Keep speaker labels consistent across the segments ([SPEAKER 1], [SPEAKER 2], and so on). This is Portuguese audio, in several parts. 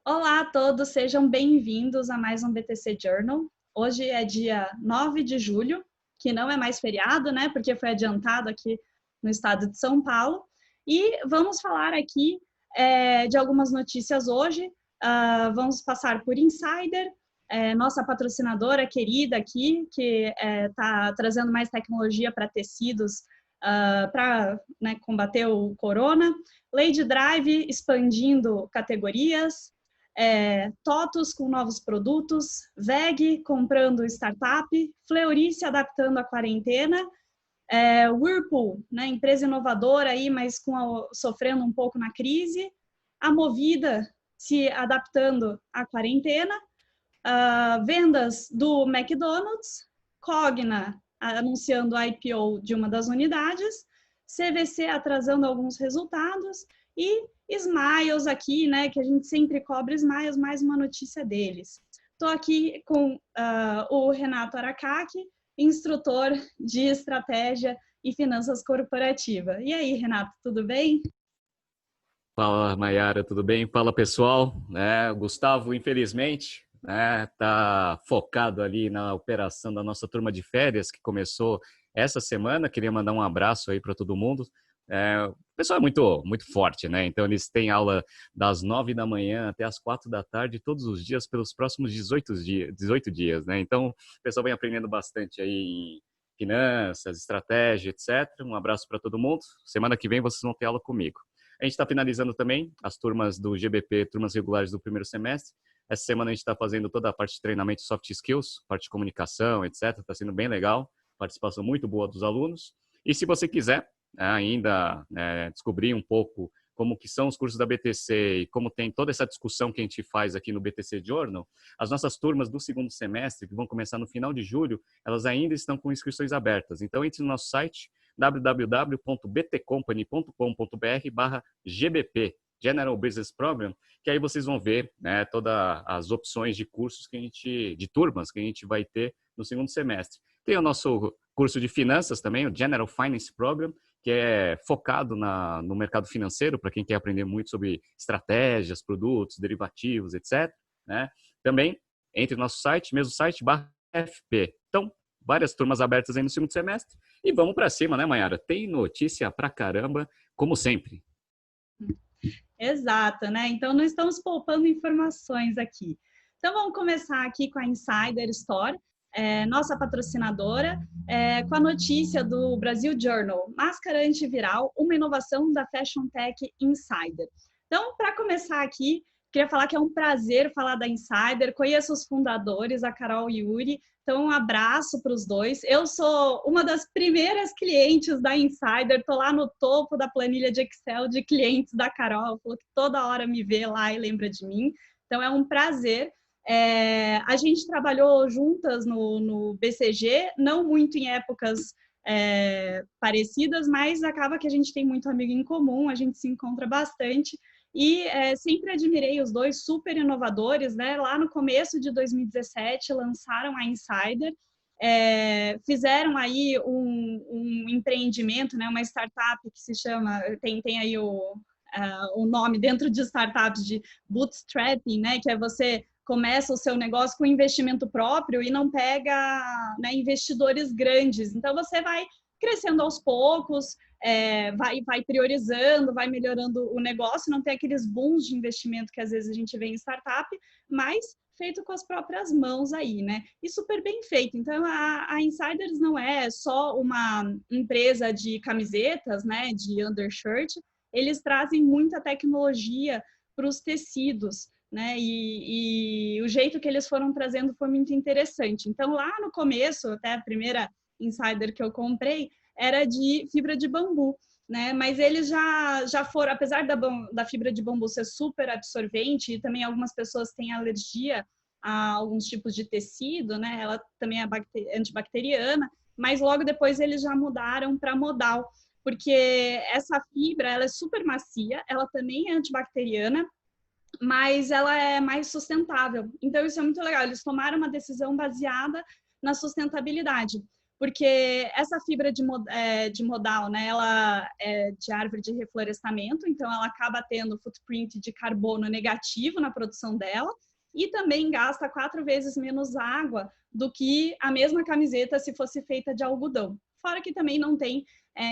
[SPEAKER 1] Olá a todos, sejam bem-vindos a mais um BTC Journal. Hoje é dia 9 de julho, que não é mais feriado, né? Porque foi adiantado aqui no estado de São Paulo. E vamos falar aqui de algumas notícias hoje. Vamos passar por Insider, nossa patrocinadora querida aqui, que está trazendo mais tecnologia para tecidos para combater o corona. Lady Drive expandindo categorias. TOTUS com novos produtos, VEG comprando startup, Fleury se adaptando à quarentena, Whirlpool, né, empresa inovadora aí, mas sofrendo um pouco na crise, a Movida se adaptando à quarentena, vendas do McDonald's, Cogna anunciando a IPO de uma das unidades, CVC atrasando alguns resultados e Smiles aqui, né, que a gente sempre cobra Smiles, mais uma notícia deles. Estou aqui com o Renato Aracaki, instrutor de estratégia e finanças corporativa. E aí, Renato, tudo bem?
[SPEAKER 2] Fala, Mayara, tudo bem? Fala, pessoal. O Gustavo, infelizmente, tá focado ali na operação da nossa turma de férias, que começou essa semana. Queria mandar um abraço aí para todo mundo. O pessoal é muito forte, né? Então, eles têm aula das 9 da manhã até as 4 da tarde, todos os dias, pelos próximos 18 dias, né? Então, o pessoal vem aprendendo bastante aí em finanças, estratégia, etc. Um abraço para todo mundo. Semana que vem vocês vão ter aula comigo. A gente está finalizando também as turmas do GBP, turmas regulares do primeiro semestre. Essa semana a gente está fazendo toda a parte de treinamento de soft skills, parte de comunicação, etc. Está sendo bem legal, participação muito boa dos alunos. E se você quiser ainda descobrir um pouco como que são os cursos da BTC e como tem toda essa discussão que a gente faz aqui no BTC Journal, as nossas turmas do segundo semestre, que vão começar no final de julho, elas ainda estão com inscrições abertas. Então, entre no nosso site, www.btcompany.com.br/GBP, General Business Program, que aí vocês vão ver todas as opções de cursos de turmas que a gente vai ter no segundo semestre. Tem o nosso curso de finanças também, o General Finance Program, que é focado no mercado financeiro, para quem quer aprender muito sobre estratégias, produtos, derivativos, etc. Também entre no nosso site, mesmo site, /FP. Então, várias turmas abertas aí no segundo semestre. E vamos para cima, né, Mayara? Tem notícia pra caramba, como sempre.
[SPEAKER 1] Exato, né? Então, não estamos poupando informações aqui. Então, vamos começar aqui com a Insider Store, nossa patrocinadora, com a notícia do Brasil Journal, máscara antiviral, uma inovação da Fashion Tech Insider. Então, para começar aqui, queria falar que é um prazer falar da Insider, conheço os fundadores, a Carol e o Yuri, então um abraço para os dois. Eu sou uma das primeiras clientes da Insider, estou lá no topo da planilha de Excel de clientes da Carol, falou que toda hora me vê lá e lembra de mim, então é um prazer. A gente trabalhou juntas no BCG, não muito em épocas parecidas, mas acaba que a gente tem muito amigo em comum, a gente se encontra bastante. E sempre admirei os dois, super inovadores, né? Lá no começo de 2017 lançaram a Insider, fizeram aí um empreendimento, né? Uma startup que se chama, tem aí o nome dentro de startups de bootstrapping, né? Que é você começa o seu negócio com investimento próprio e não pega, né, investidores grandes. Então, você vai crescendo aos poucos, vai priorizando, vai melhorando o negócio, não tem aqueles booms de investimento que às vezes a gente vê em startup, mas feito com as próprias mãos aí, né? E super bem feito. Então, a Insiders não é só uma empresa de camisetas, né, de undershirt, eles trazem muita tecnologia para os tecidos, né? E o jeito que eles foram trazendo foi muito interessante. Então, lá no começo, até a primeira Insider que eu comprei, era de fibra de bambu, né? Mas eles já foram, apesar da fibra de bambu ser super absorvente, e também algumas pessoas têm alergia a alguns tipos de tecido, né? Ela também é antibacteriana, mas logo depois eles já mudaram para modal, porque essa fibra ela é super macia, ela também é antibacteriana, mas ela é mais sustentável. Então, isso é muito legal. Eles tomaram uma decisão baseada na sustentabilidade. porque essa fibra de modal, né, ela é de árvore de reflorestamento, então ela acaba tendo footprint de carbono negativo na produção dela e também gasta 4 vezes menos água do que a mesma camiseta se fosse feita de algodão. Fora que também não tem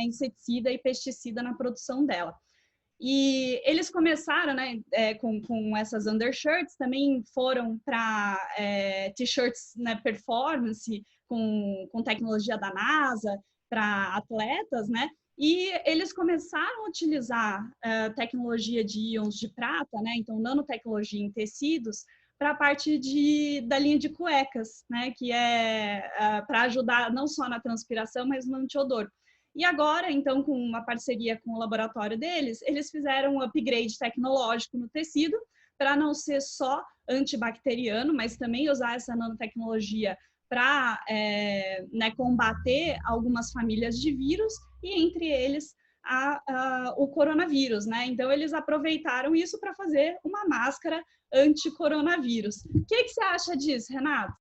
[SPEAKER 1] inseticida e pesticida na produção dela. E eles começaram, né, com essas undershirts, também foram para t-shirts, né, performance, com tecnologia da NASA, para atletas, né? E eles começaram a utilizar tecnologia de íons de prata, né? Então, nanotecnologia em tecidos, para a parte da linha de cuecas, né? Que é para ajudar não só na transpiração, mas no antiodor. E agora, então, com uma parceria com o laboratório deles, eles fizeram um upgrade tecnológico no tecido para não ser só antibacteriano, mas também usar essa nanotecnologia para né, combater algumas famílias de vírus e entre eles o coronavírus, né? Então eles aproveitaram isso para fazer uma máscara anti-coronavírus. O que você acha disso, Renato?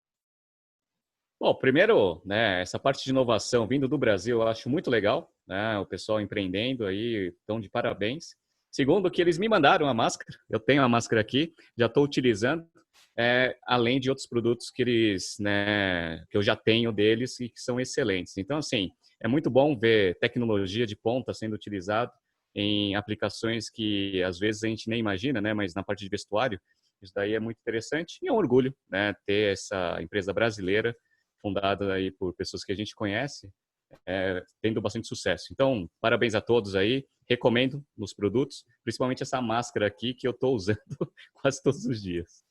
[SPEAKER 2] Bom, primeiro, né, essa parte de inovação vindo do Brasil, eu acho muito legal, né, o pessoal empreendendo aí, estão de parabéns. Segundo, que eles me mandaram a máscara, eu tenho a máscara aqui, já estou utilizando, além de outros produtos que eles, né, que eu já tenho deles e que são excelentes. Então, assim, é muito bom ver tecnologia de ponta sendo utilizado em aplicações que às vezes a gente nem imagina, né, mas na parte de vestuário, isso daí é muito interessante e é um orgulho, né, ter essa empresa brasileira fundada aí por pessoas que a gente conhece, tendo bastante sucesso. Então, parabéns a todos aí. Recomendo nos produtos, principalmente essa máscara aqui que eu estou usando quase todos os dias.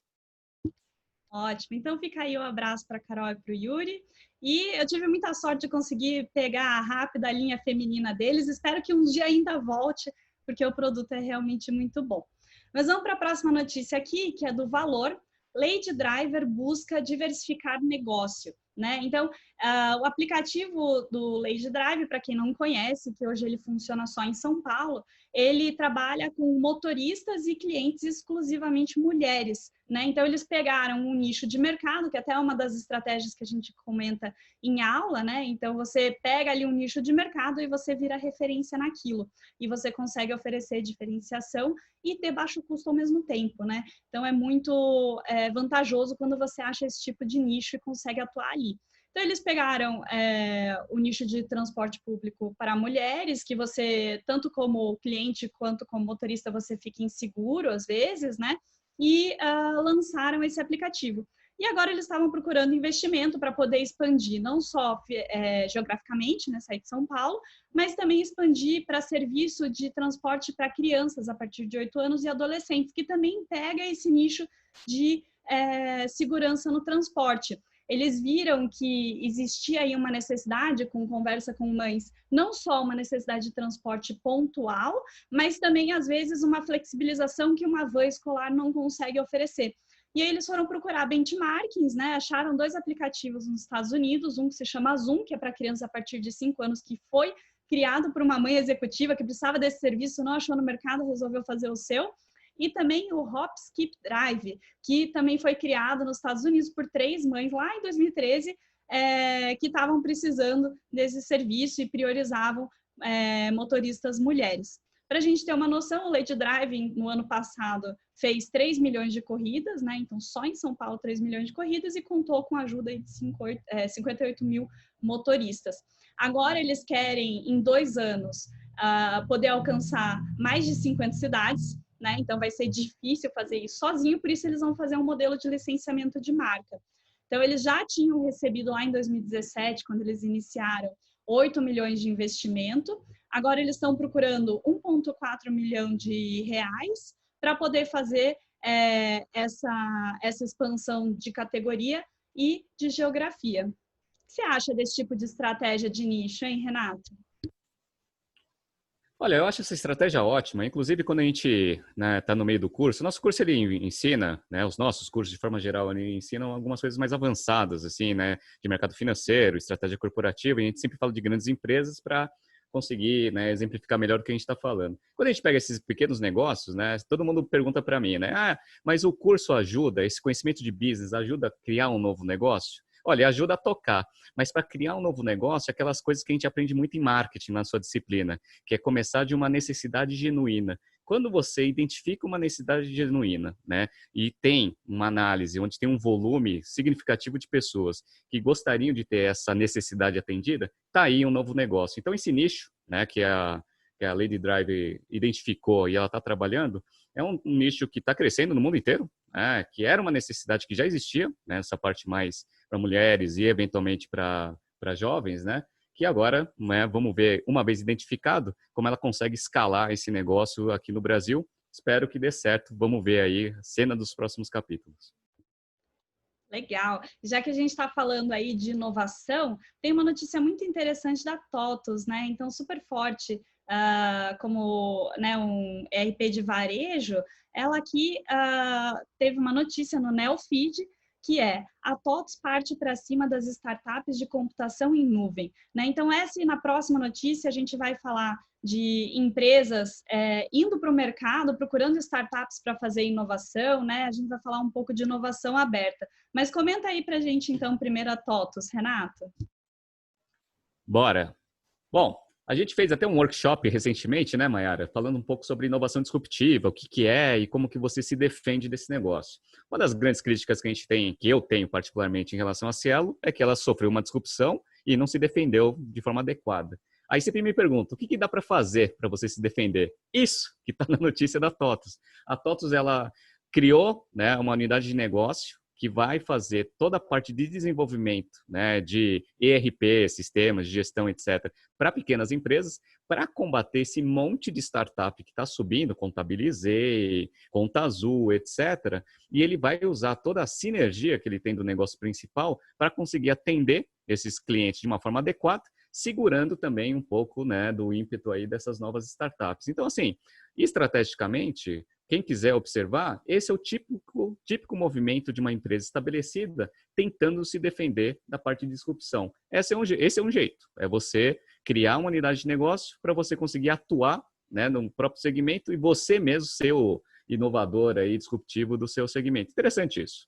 [SPEAKER 1] Ótimo. Então fica aí o abraço para a Carol e para o Yuri. E eu tive muita sorte de conseguir pegar a rápida a linha feminina deles. Espero que um dia ainda volte, porque o produto é realmente muito bom. Mas vamos para a próxima notícia aqui, que é do Valor. Lady Driver busca diversificar negócio. Né? Então, o aplicativo do Lady Drive, para quem não conhece, que hoje ele funciona só em São Paulo, ele trabalha com motoristas e clientes exclusivamente mulheres. Né? Então, eles pegaram um nicho de mercado, que até é uma das estratégias que a gente comenta em aula, né? Então, você pega ali um nicho de mercado e você vira referência naquilo. E você consegue oferecer diferenciação e ter baixo custo ao mesmo tempo, né? Então, é muito vantajoso quando você acha esse tipo de nicho e consegue atuar ali. Então, eles pegaram o nicho de transporte público para mulheres, que você, tanto como cliente quanto como motorista, você fica inseguro às vezes, né? E lançaram esse aplicativo. E agora eles estavam procurando investimento para poder expandir, não só geograficamente, né, sair de São Paulo, mas também expandir para serviço de transporte para crianças a partir de 8 anos e adolescentes, que também pega esse nicho de segurança no transporte. Eles viram que existia aí uma necessidade, com conversa com mães, não só uma necessidade de transporte pontual, mas também, às vezes, uma flexibilização que uma van escolar não consegue oferecer. E aí eles foram procurar benchmarkings, né? Acharam 2 aplicativos nos Estados Unidos, um que se chama Zoom, que é para crianças a partir de 5 anos, que foi criado por uma mãe executiva que precisava desse serviço, não achou no mercado, resolveu fazer o seu. E também o Hop Skip Drive, que também foi criado nos Estados Unidos por 3 mães lá em 2013, que estavam precisando desse serviço e priorizavam motoristas mulheres. Para a gente ter uma noção, o Lady Drive, no ano passado, fez 3 milhões de corridas, né? Então, só em São Paulo, 3 milhões de corridas e contou com a ajuda de 58 mil motoristas. Agora, eles querem, em 2 anos, poder alcançar mais de 50 cidades, né? Então, vai ser difícil fazer isso sozinho, por isso eles vão fazer um modelo de licenciamento de marca. Então, eles já tinham recebido lá em 2017, quando eles iniciaram, 8 milhões de investimento. Agora eles estão procurando 1,4 milhão de reais para poder fazer essa expansão de categoria e de geografia. O que você acha desse tipo de estratégia de nicho, hein, Renato?
[SPEAKER 2] Olha, eu acho essa estratégia ótima. Inclusive, quando a gente tá no meio do curso, nosso curso ele ensina, né, os nossos cursos de forma geral, ele ensinam algumas coisas mais avançadas, assim, né, de mercado financeiro, estratégia corporativa. E a gente sempre fala de grandes empresas para conseguir, né, exemplificar melhor o que a gente está falando. Quando a gente pega esses pequenos negócios, né, todo mundo pergunta para mim, né, mas o curso ajuda, esse conhecimento de business ajuda a criar um novo negócio? Olha, ajuda a tocar, mas para criar um novo negócio, aquelas coisas que a gente aprende muito em marketing na sua disciplina, que é começar de uma necessidade genuína. Quando você identifica uma necessidade genuína, né, e tem uma análise onde tem um volume significativo de pessoas que gostariam de ter essa necessidade atendida, tá aí um novo negócio. Então, esse nicho, né, que a Lady Drive identificou e ela está trabalhando, é um nicho que está crescendo no mundo inteiro, né, que era uma necessidade que já existia, né, essa parte mais para mulheres e eventualmente para jovens, né, que agora, né, vamos ver, uma vez identificado, como ela consegue escalar esse negócio aqui no Brasil. Espero que dê certo. Vamos ver aí a cena dos próximos capítulos.
[SPEAKER 1] Legal. Já que a gente está falando aí de inovação, tem uma notícia muito interessante da TOTUS, né? Então, super forte, como, né, um ERP de varejo, ela aqui teve uma notícia no Neofeed, que é a TOTUS parte para cima das startups de computação em nuvem, né? Então, essa e na próxima notícia a gente vai falar de empresas indo para o mercado, procurando startups para fazer inovação, né? A gente vai falar um pouco de inovação aberta. Mas comenta aí para a gente, então, primeiro a TOTUS, Renato.
[SPEAKER 2] Bora! Bom, a gente fez até um workshop recentemente, né, Mayara? Falando um pouco sobre inovação disruptiva, o que que é e como que você se defende desse negócio. Uma das grandes críticas que a gente tem, que eu tenho particularmente em relação à Cielo, é que ela sofreu uma disrupção e não se defendeu de forma adequada. Aí sempre me pergunta, o que que dá para fazer para você se defender? Isso que está na notícia da TOTUS. A TOTUS, ela criou, né, uma unidade de negócio que vai fazer toda a parte de desenvolvimento, né, de ERP, sistemas de gestão, etc., para pequenas empresas, para combater esse monte de startup que está subindo, Contabilizei, Conta Azul, etc. E ele vai usar toda a sinergia que ele tem do negócio principal para conseguir atender esses clientes de uma forma adequada, segurando também um pouco, né, do ímpeto aí dessas novas startups. Então, assim, estrategicamente, quem quiser observar, esse é o típico movimento de uma empresa estabelecida tentando se defender da parte de disrupção. Esse é um jeito, é você criar uma unidade de negócio para você conseguir atuar, né, no próprio segmento e você mesmo ser o inovador aí, disruptivo do seu segmento. Interessante isso.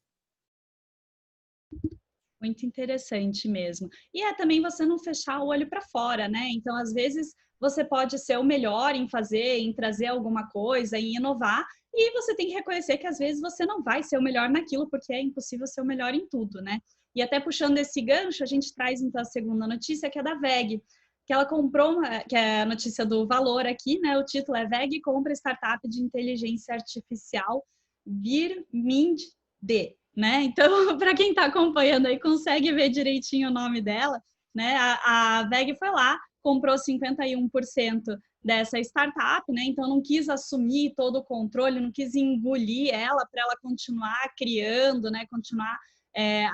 [SPEAKER 1] Muito interessante mesmo. E é também você não fechar o olho para fora, né? Então, às vezes, você pode ser o melhor em fazer, em trazer alguma coisa, em inovar, e você tem que reconhecer que às vezes você não vai ser o melhor naquilo, porque é impossível ser o melhor em tudo, né? E até puxando esse gancho, a gente traz então a segunda notícia, que é da VEG, que ela comprou, que é a notícia do valor aqui, né? O título é VEG compra startup de inteligência artificial Virmind D. Né? Então, para quem está acompanhando aí, consegue ver direitinho o nome dela, né? A VEG foi lá, comprou 51% dessa startup, né? Então não quis assumir todo o controle, não quis engolir ela para ela continuar criando, né? Continuar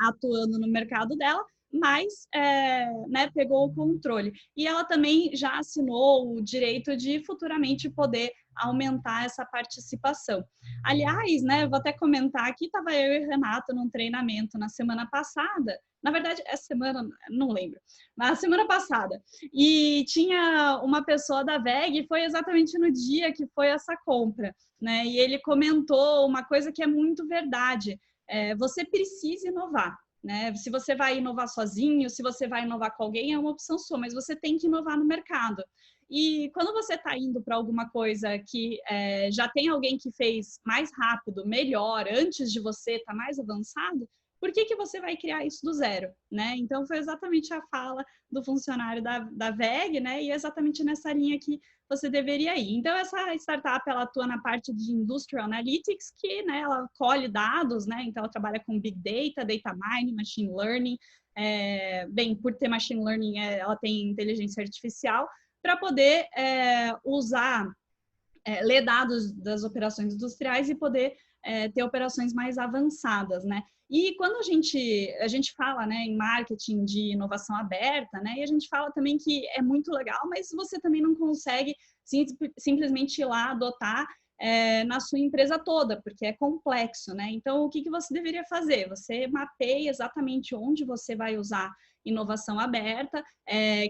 [SPEAKER 1] atuando no mercado dela, mas né, pegou o controle. E ela também já assinou o direito de futuramente poder aumentar essa participação. Aliás, né, vou até comentar aqui, estava eu e o Renato num treinamento na semana passada, na verdade, essa semana, não lembro, mas a semana passada, e tinha uma pessoa da VEG, foi exatamente no dia que foi essa compra, né, e ele comentou uma coisa que é muito verdade, você precisa inovar, né? Se você vai inovar sozinho, se você vai inovar com alguém, é uma opção sua, mas você tem que inovar no mercado. E quando você está indo para alguma coisa que já tem alguém que fez mais rápido, melhor, antes de você estar mais avançado, por que você vai criar isso do zero, né? Então, foi exatamente a fala do funcionário da VEG, né? E exatamente nessa linha que você deveria ir. Então, essa startup, ela atua na parte de Industrial Analytics, que, né, ela colhe dados, né? Então, ela trabalha com Big Data, Data Mining, Machine Learning. Bem, por ter Machine Learning, ela tem inteligência artificial, para poder usar, ler dados das operações industriais e poder ter operações mais avançadas, né? E quando a gente fala, né, em marketing de inovação aberta, né, e a gente fala também que é muito legal, mas você também não consegue simplesmente ir lá adotar na sua empresa toda, porque é complexo, né? Então, o que você deveria fazer? Você mapeia exatamente onde você vai usar inovação aberta,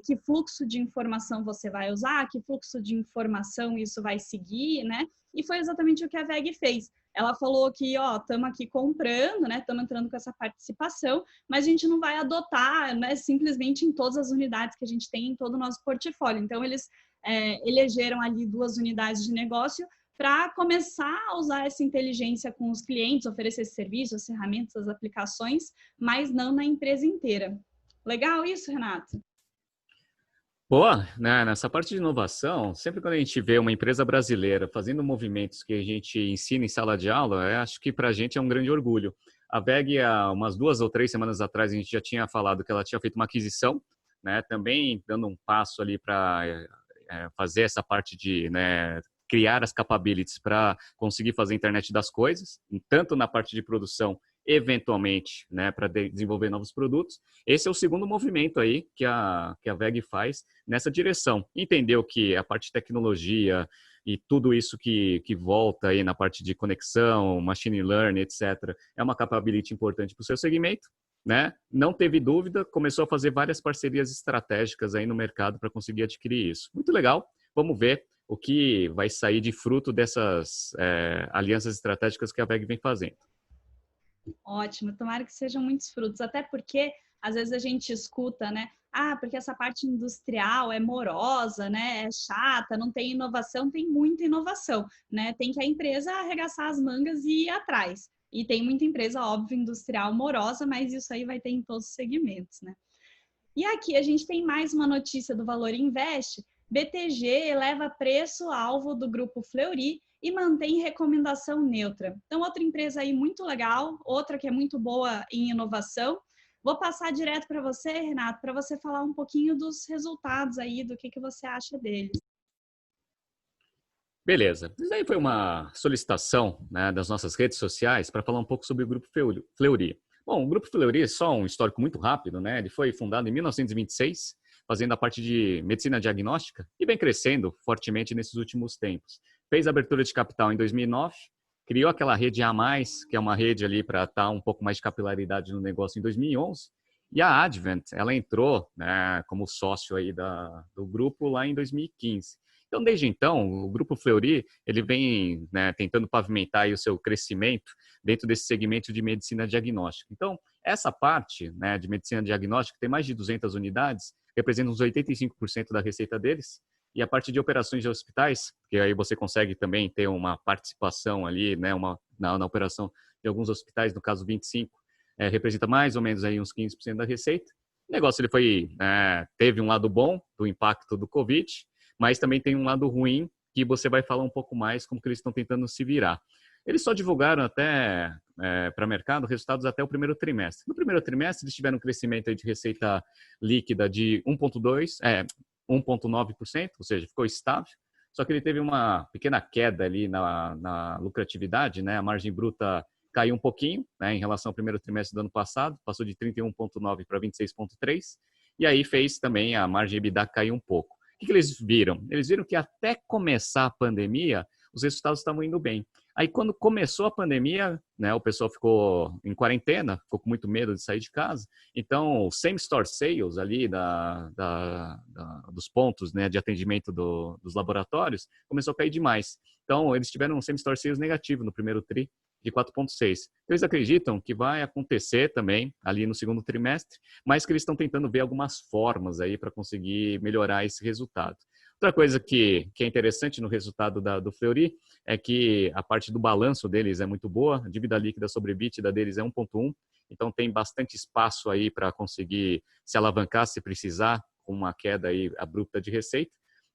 [SPEAKER 1] que fluxo de informação você vai usar, que fluxo de informação isso vai seguir, né? E foi exatamente o que a VEG fez. ela falou que, ó, estamos aqui comprando, né, estamos entrando com essa participação, mas a gente não vai adotar, né, simplesmente em todas as unidades que a gente tem em todo o nosso portfólio. Então, eles elegeram ali 2 unidades de negócio para começar a usar essa inteligência com os clientes, oferecer esse serviço, as ferramentas, as aplicações, mas não na empresa inteira. Legal isso, Renato?
[SPEAKER 2] Boa, né? Nessa parte de inovação, sempre quando a gente vê uma empresa brasileira fazendo movimentos que a gente ensina em sala de aula, acho que para a gente é um grande orgulho. A WEG, há umas 2 ou 3 semanas atrás, a gente já tinha falado que ela tinha feito uma aquisição, né? Também dando um passo ali para fazer essa parte de, né, criar as capabilities para conseguir fazer a internet das coisas, tanto na parte de produção, eventualmente, né, para desenvolver novos produtos. Esse é o segundo movimento aí que a WEG faz nessa direção. Entendeu que a parte de tecnologia e tudo isso que volta aí na parte de conexão, machine learning, etc., é uma capability importante para o seu segmento, né? Não teve dúvida, começou a fazer várias parcerias estratégicas aí no mercado para conseguir adquirir isso. Muito legal, vamos ver o que vai sair de fruto dessas alianças estratégicas que a WEG vem fazendo.
[SPEAKER 1] Ótimo, tomara que sejam muitos frutos, até porque às vezes a gente escuta, né? Ah, porque essa parte industrial é morosa, né? É chata, não tem inovação, tem muita inovação, né? Tem que a empresa arregaçar as mangas e ir atrás. E tem muita empresa, óbvio, industrial morosa, mas isso aí vai ter em todos os segmentos, né? E aqui a gente tem mais uma notícia do Valor Invest. BTG eleva preço-alvo do grupo Fleury e mantém recomendação neutra. Então, outra empresa aí muito legal, outra que é muito boa em inovação. Vou passar direto para você, Renato, para você falar um pouquinho dos resultados aí, do que você acha deles.
[SPEAKER 2] Beleza. Isso aí foi uma solicitação, né, das nossas redes sociais para falar um pouco sobre o Grupo Fleury. Bom, o Grupo Fleury, só um histórico muito rápido, né? Ele foi fundado em 1926, fazendo a parte de medicina diagnóstica e vem crescendo fortemente nesses últimos tempos. Fez a abertura de capital em 2009, criou aquela rede A+, que é uma rede ali para estar um pouco mais de capilaridade no negócio em 2011, e a Advent, ela entrou, né, como sócio aí do grupo lá em 2015. Então, desde então, o Grupo Fleury, ele vem, né, tentando pavimentar aí o seu crescimento dentro desse segmento de medicina diagnóstica. Então, essa parte, né, de medicina diagnóstica tem mais de 200 unidades, representa uns 85% da receita deles. E a parte de operações de hospitais, que aí você consegue também ter uma participação ali, né, na operação de alguns hospitais, no caso 25, representa mais ou menos aí uns 15% da receita. O negócio ele foi, teve um lado bom do impacto do Covid, mas também tem um lado ruim que você vai falar um pouco mais como que eles estão tentando se virar. Eles só divulgaram até para o mercado resultados até o primeiro trimestre. No primeiro trimestre, eles tiveram um crescimento aí de receita líquida de 1,9%, ou seja, ficou estável. Só que ele teve uma pequena queda ali na lucratividade, né? A margem bruta caiu um pouquinho, né, em relação ao primeiro trimestre do ano passado, passou de 31,9 para 26,3, e aí fez também a margem EBITDA cair um pouco. O que eles viram? Eles viram que até começar a pandemia, os resultados estavam indo bem. Aí, quando começou a pandemia, né, o pessoal ficou em quarentena, ficou com muito medo de sair de casa. Então, o same-store sales ali dos pontos, né, de atendimento dos laboratórios começou a cair demais. Então, eles tiveram um same-store sales negativo no primeiro TRI, de 4,6. Eles acreditam que vai acontecer também ali no segundo trimestre, mas que eles estão tentando ver algumas formas aí para conseguir melhorar esse resultado. Outra coisa que é interessante no resultado do Fleury é que a parte do balanço deles é muito boa, a dívida líquida sobre EBITDA deles é 1,1, então tem bastante espaço aí para conseguir se alavancar se precisar, com uma queda aí abrupta de receita.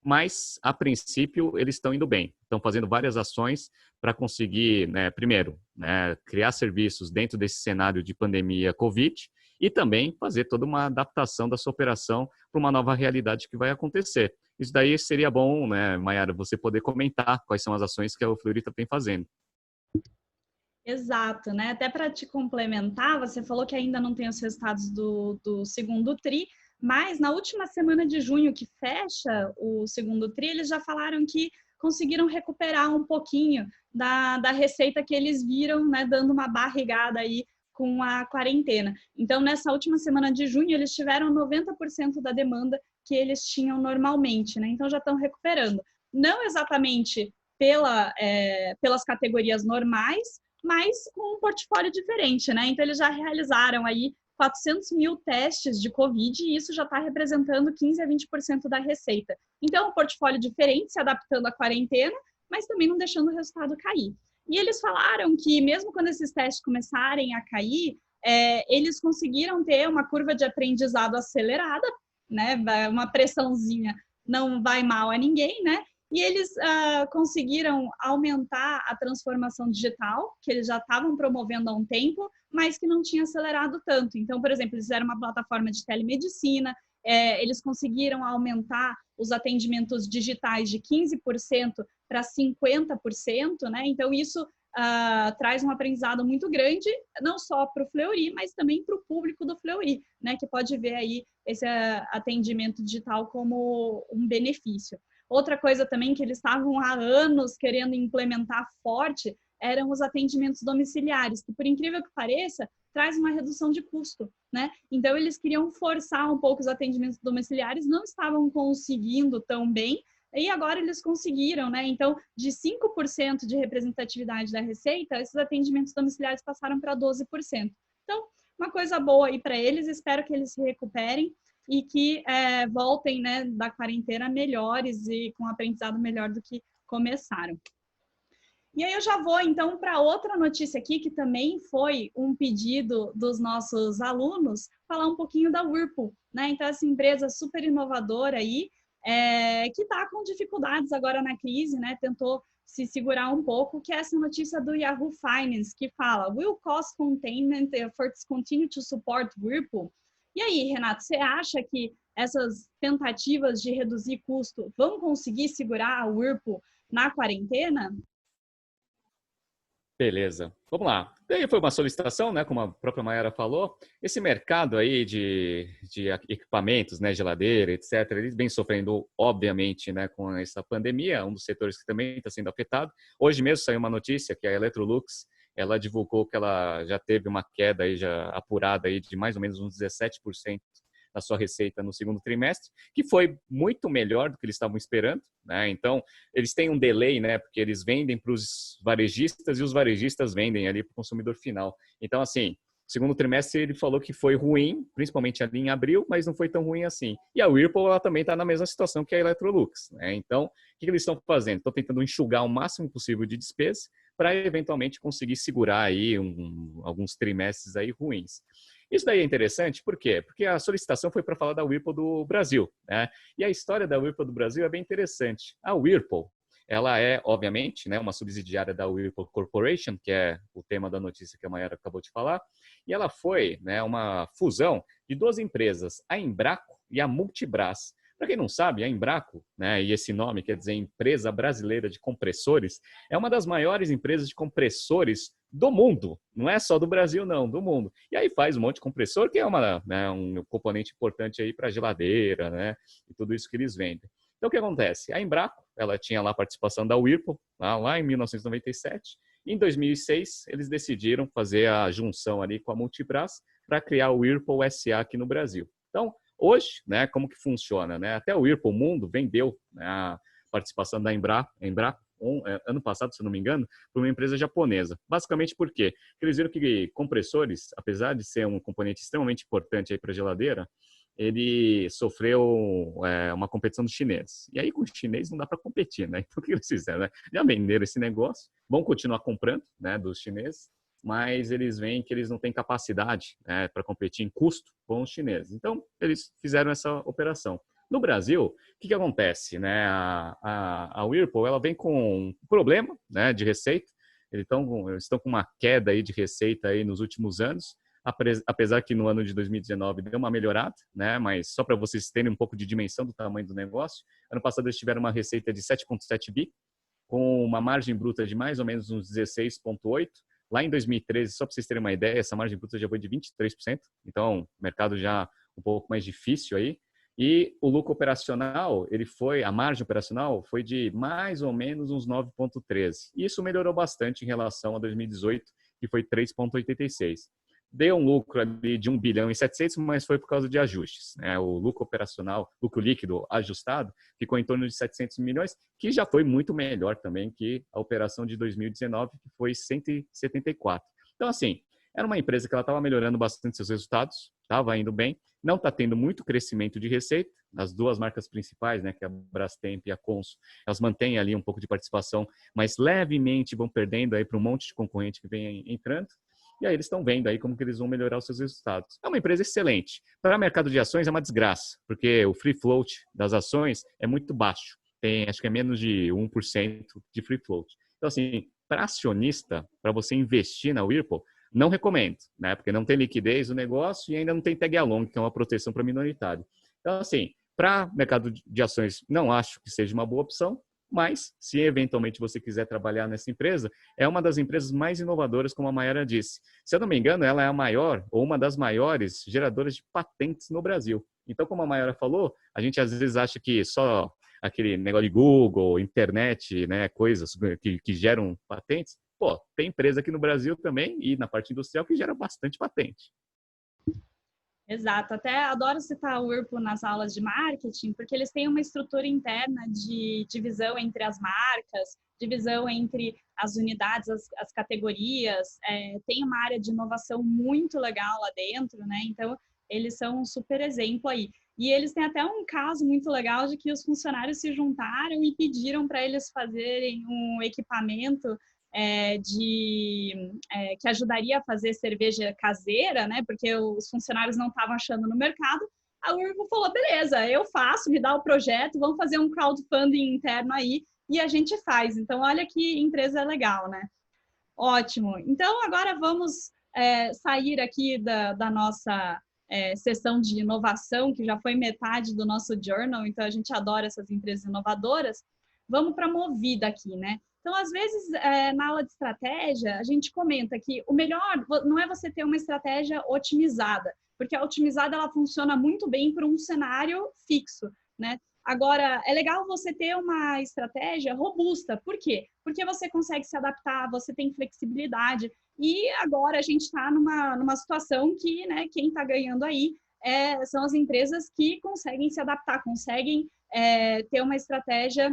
[SPEAKER 2] Mas, a princípio, eles estão indo bem. Estão fazendo várias ações para conseguir, né, primeiro, né, criar serviços dentro desse cenário de pandemia Covid e também fazer toda uma adaptação da sua operação para uma nova realidade que vai acontecer. Isso daí seria bom, né, Mayara, você poder comentar quais são as ações que a Fleury tem fazendo.
[SPEAKER 1] Exato, né? Até para te complementar, você falou que ainda não tem os resultados do segundo TRI, mas na última semana de junho, que fecha o segundo TRI, eles já falaram que conseguiram recuperar um pouquinho da receita que eles viram, né, dando uma barrigada aí com a quarentena. Então, nessa última semana de junho, eles tiveram 90% da demanda que eles tinham normalmente, né? Então, já estão recuperando. Não exatamente pelas categorias normais, mas com um portfólio diferente, né? Então, eles já realizaram aí 400 mil testes de Covid e isso já está representando 15 a 20% da receita. Então, um portfólio diferente, se adaptando à quarentena, mas também não deixando o resultado cair. E eles falaram que, mesmo quando esses testes começarem a cair, eles conseguiram ter uma curva de aprendizado acelerada, né? Uma pressãozinha não vai mal a ninguém, né? E eles conseguiram aumentar a transformação digital, que eles já estavam promovendo há um tempo, mas que não tinha acelerado tanto. Então, por exemplo, eles fizeram uma plataforma de telemedicina, eles conseguiram aumentar os atendimentos digitais de 15% para 50%, né? Então, isso traz um aprendizado muito grande, não só para o Fleury, mas também para o público do Fleury, né? Que pode ver aí esse atendimento digital como um benefício. Outra coisa também que eles estavam há anos querendo implementar forte eram os atendimentos domiciliares, que, por incrível que pareça, traz uma redução de custo, né? Então, eles queriam forçar um pouco os atendimentos domiciliares, não estavam conseguindo tão bem, e agora eles conseguiram, né? Então, de 5% de representatividade da receita, esses atendimentos domiciliares passaram para 12%. Então, uma coisa boa aí para eles, espero que eles se recuperem e que voltem, né, da quarentena melhores e com um aprendizado melhor do que começaram. E aí eu já vou, então, para outra notícia aqui, que também foi um pedido dos nossos alunos, falar um pouquinho da Whirlpool, né? Então, essa empresa super inovadora aí, que está com dificuldades agora na crise, né? Tentou se segurar um pouco, que é essa notícia do Yahoo Finance, que fala: Will cost containment efforts continue to support Whirlpool? E aí, Renato, você acha que essas tentativas de reduzir custo vão conseguir segurar a Whirlpool na quarentena?
[SPEAKER 2] Beleza, vamos lá. Daí foi uma solicitação, né, como a própria Mayara falou. Esse mercado aí de equipamentos, né, geladeira, etc., eles vem sofrendo, obviamente, né, com essa pandemia, um dos setores que também está sendo afetado. Hoje mesmo saiu uma notícia que a Electrolux, ela divulgou que ela já teve uma queda aí, já apurada aí de mais ou menos uns 17% da sua receita no segundo trimestre, que foi muito melhor do que eles estavam esperando, né? Então, eles têm um delay, né? Porque eles vendem para os varejistas e os varejistas vendem ali para o consumidor final. Então, assim, segundo trimestre ele falou que foi ruim, principalmente ali em abril, mas não foi tão ruim assim. E a Whirlpool, ela também está na mesma situação que a Electrolux, né? Então, o que eles estão fazendo? Estão tentando enxugar o máximo possível de despesa para eventualmente conseguir segurar aí alguns trimestres aí ruins. Isso daí é interessante, por quê? Porque a solicitação foi para falar da Whirlpool do Brasil, né? E a história da Whirlpool do Brasil é bem interessante. A Whirlpool, ela é, obviamente, né, uma subsidiária da Whirlpool Corporation, que é o tema da notícia que a Mayara acabou de falar, e ela foi, né, uma fusão de duas empresas, a Embraco e a Multibras. Para quem não sabe, a Embraco, né, e esse nome quer dizer Empresa Brasileira de Compressores, é uma das maiores empresas de compressores do mundo. Não é só do Brasil, não, do mundo. E aí faz um monte de compressor, que é um componente importante aí para geladeira, né, e tudo isso que eles vendem. Então, o que acontece? A Embraco, ela tinha lá a participação da Whirlpool, lá em 1997. E em 2006, eles decidiram fazer a junção ali com a Multibras para criar o Whirlpool SA aqui no Brasil. Então, hoje, né, como que funciona? Né? Até o Whirlpool Mundo vendeu, né, a participação da Embraco ano passado, se não me engano, para uma empresa japonesa. Basicamente por quê? Porque eles viram que compressores, apesar de ser um componente extremamente importante para a geladeira, ele sofreu uma competição dos chineses. E aí com os chineses não dá para competir, né? Então o que eles fizeram? Né? Já venderam esse negócio, vão continuar comprando, né, dos chineses, mas eles veem que eles não têm capacidade, né, para competir em custo com os chineses. Então, eles fizeram essa operação. No Brasil, o que acontece? Né? A Whirlpool, ela vem com um problema, né, de receita. Eles estão com uma queda aí de receita aí nos últimos anos, apesar que no ano de 2019 deu uma melhorada, né? Mas só para vocês terem um pouco de dimensão do tamanho do negócio, ano passado eles tiveram uma receita de 7,7 bi, com uma margem bruta de mais ou menos uns 16,8%. Lá em 2013, só para vocês terem uma ideia, essa margem bruta já foi de 23%, então o mercado já um pouco mais difícil aí. E o lucro operacional, a margem operacional foi de mais ou menos uns 9,13%. Isso melhorou bastante em relação a 2018, que foi 3,86%. deu um lucro ali de 1 bilhão e 700, mas foi por causa de ajustes, né? O lucro operacional, lucro líquido ajustado, ficou em torno de 700 milhões, que já foi muito melhor também que a operação de 2019, que foi 174. Então, assim, era uma empresa que ela estava melhorando bastante seus resultados, estava indo bem, não está tendo muito crescimento de receita. As duas marcas principais, né, que é a Brastemp e a Consul, elas mantêm ali um pouco de participação, mas levemente vão perdendo aí para um monte de concorrente que vem entrando. E aí eles estão vendo aí como que eles vão melhorar os seus resultados. É uma empresa excelente. Para o mercado de ações é uma desgraça, porque o free float das ações é muito baixo. Tem, acho que é menos de 1% de free float. Então, assim, para acionista, para você investir na Whirlpool, não recomendo, né? Porque não tem liquidez o negócio e ainda não tem tag along, que é uma proteção para minoritário. Então, assim, para mercado de ações, não acho que seja uma boa opção, mas se eventualmente você quiser trabalhar nessa empresa, é uma das empresas mais inovadoras, como a Mayara disse. Se eu não me engano, ela é a maior ou uma das maiores geradoras de patentes no Brasil. Então, como a Mayara falou, a gente às vezes acha que só aquele negócio de Google, internet, né, coisas que geram patentes. Pô, tem empresa aqui no Brasil também e na parte industrial que gera bastante patente.
[SPEAKER 1] Exato, até adoro citar o Whirlpool nas aulas de marketing, porque eles têm uma estrutura interna de divisão entre as marcas, divisão entre as unidades, as categorias, tem uma área de inovação muito legal lá dentro, né? Então, eles são um super exemplo aí. E eles têm até um caso muito legal de que os funcionários se juntaram e pediram para eles fazerem um equipamento que ajudaria a fazer cerveja caseira, né? Porque os funcionários não estavam achando no mercado. A Whirlpool falou, beleza, eu faço, me dá o projeto, vamos fazer um crowdfunding interno aí e a gente faz. Então, olha que empresa legal, né? Ótimo. Então, agora vamos sair aqui da nossa sessão de inovação, que já foi metade do nosso journal, então a gente adora essas empresas inovadoras. Vamos para a Movida aqui, né? Então, às vezes, na aula de estratégia, a gente comenta que o melhor não é você ter uma estratégia otimizada, porque a otimizada ela funciona muito bem para um cenário fixo, né? Agora, é legal você ter uma estratégia robusta. Por quê? Porque você consegue se adaptar, você tem flexibilidade. E agora a gente está numa situação que, né, quem está ganhando aí são as empresas que conseguem se adaptar, conseguem ter uma estratégia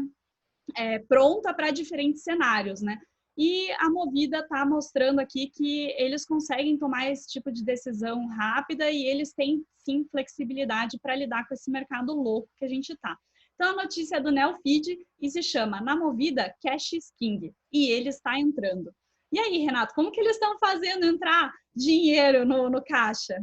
[SPEAKER 1] pronta para diferentes cenários, né? E a Movida está mostrando aqui que eles conseguem tomar esse tipo de decisão rápida e eles têm, sim, flexibilidade para lidar com esse mercado louco que a gente está. Então, a notícia é do Neofeed e se chama Na Movida, Cash is King. E ele está entrando. E aí, Renato, como que eles estão fazendo entrar dinheiro no caixa?